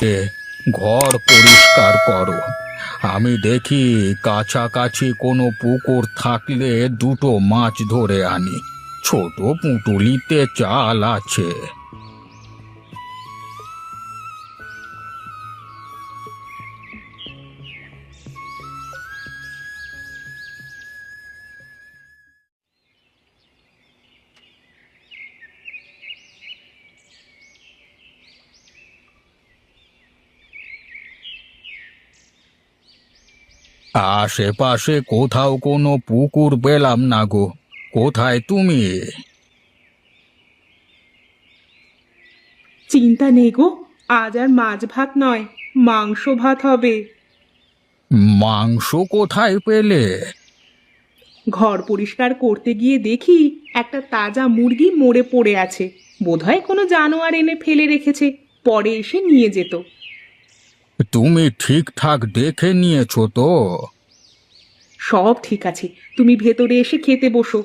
এ ঘর পরিষ্কার করো। আমি দেখি কাছাকাছি কোনো পুকুর থাকলে দুটো মাছ ধরে আনি। ছোট পুঁটুলিতে চাল আছে। আশেপাশে কোথাও কোনো পুকুর পেলাম না গো। কোথায় তুমি? চিন্তা নেই গো, আজ আর মাছ ভাত নয়, মাংস ভাত হবে। মাংস কোথায় পেলে? ঘর পরিষ্কার করতে গিয়ে দেখি একটা তাজা মুরগি মরে পড়ে আছে। বোধহয় কোনো জানোয়ার এনে ফেলে রেখেছে, পরে এসে নিয়ে যেত। তুমি ঠিকঠাক দেখে নিয়েছো তো? সব ঠিক আছে, তুমি ভেতরে এসে খেতে বসো।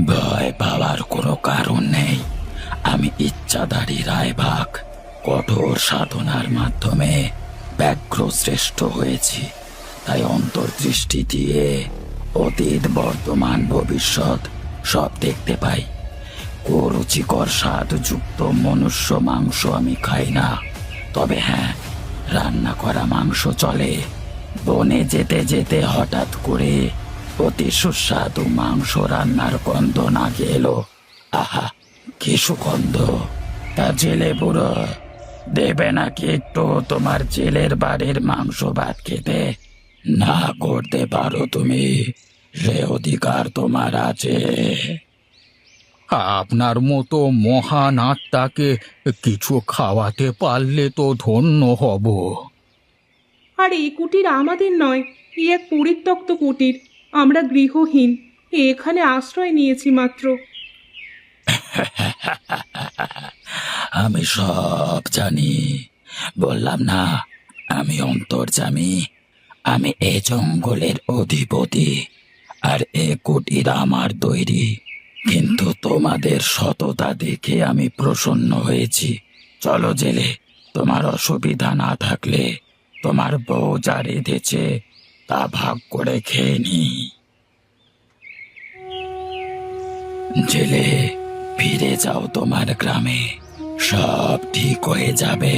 ভয় পাওয়ার কোনো কারণ নেই। আমি ইচ্ছাধারী রায়বাঘ। কঠোর সাধনার মাধ্যমে ব্যাঘ্র শ্রেষ্ঠ হয়েছি। তাই অন্তর্দৃষ্টি দিয়ে অতীত, বর্তমান, ভবিষ্যৎ সব দেখতে পাই। কুরুচিকর স্বাদযুক্ত মনুষ্য মাংস আমি খাই না। তবে হ্যাঁ, রান্না করা মাংস চলে। বনে যেতে যেতে হঠাৎ করে অতি সুস্বাদু মাংস রান্নার গন্ধ নাকে এলো। আহা, কি সুগন্ধ! তা জেলে বুড়ো, দেবে নাকি একটু তোমার জেলের বাড়ির মাংস ভাত খেতে? না করতে পারো তুমি, সে অধিকার তোমার আছে। আপনার মতো মহান আত্মাকে কিছু খাওয়াতে পারলে তো ধন্য হব। আর এই কুটির আমাদের নয়, এই এক পরিত্যক্ত কুটির। আমরা গৃহহীন, এখানে আশ্রয় নিয়েছি মাত্র। আমি সব জানি, বললাম না আমি অন্তর্যামী। আমি এ জঙ্গলের অধিপতি, আর এ কুটির আমার তৈরি। কিন্তু তোমাদের সততা দেখে আমি প্রসন্ন হয়েছি। চলো জেলে, তোমার অসুবিধা না থাকলে তোমার বউ যা রেঁধেছে তা ভাগ করে খেয়ে নি। জেলে, ফিরে যাও তোমার গ্রামে, সব ঠিক হয়ে যাবে।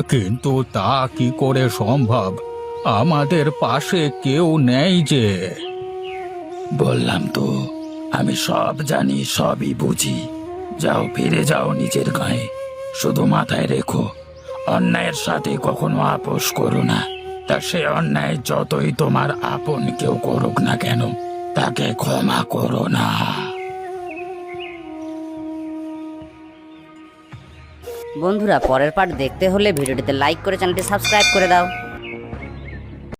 কিন্তু তা কি করে সম্ভব? আমাদের পাশে কেউ নেই যে। বললাম তো, আমি সব জানি, সবই বুঝি। যাও, ফিরে যাও নিজের গায়ে। শুধু মাথায় রেখো, অন্যায়ের সাথে কখনো আপোষ করো না। তা সে অন্যায় যতই তোমার আপন কেউ করুক না কেন, তাকে ক্ষমা করো না। বন্ধুরা, পরের পার্ট দেখতে হলে ভিডিওটিতে লাইক করে চ্যানেলটি সাবস্ক্রাইব করে দাও।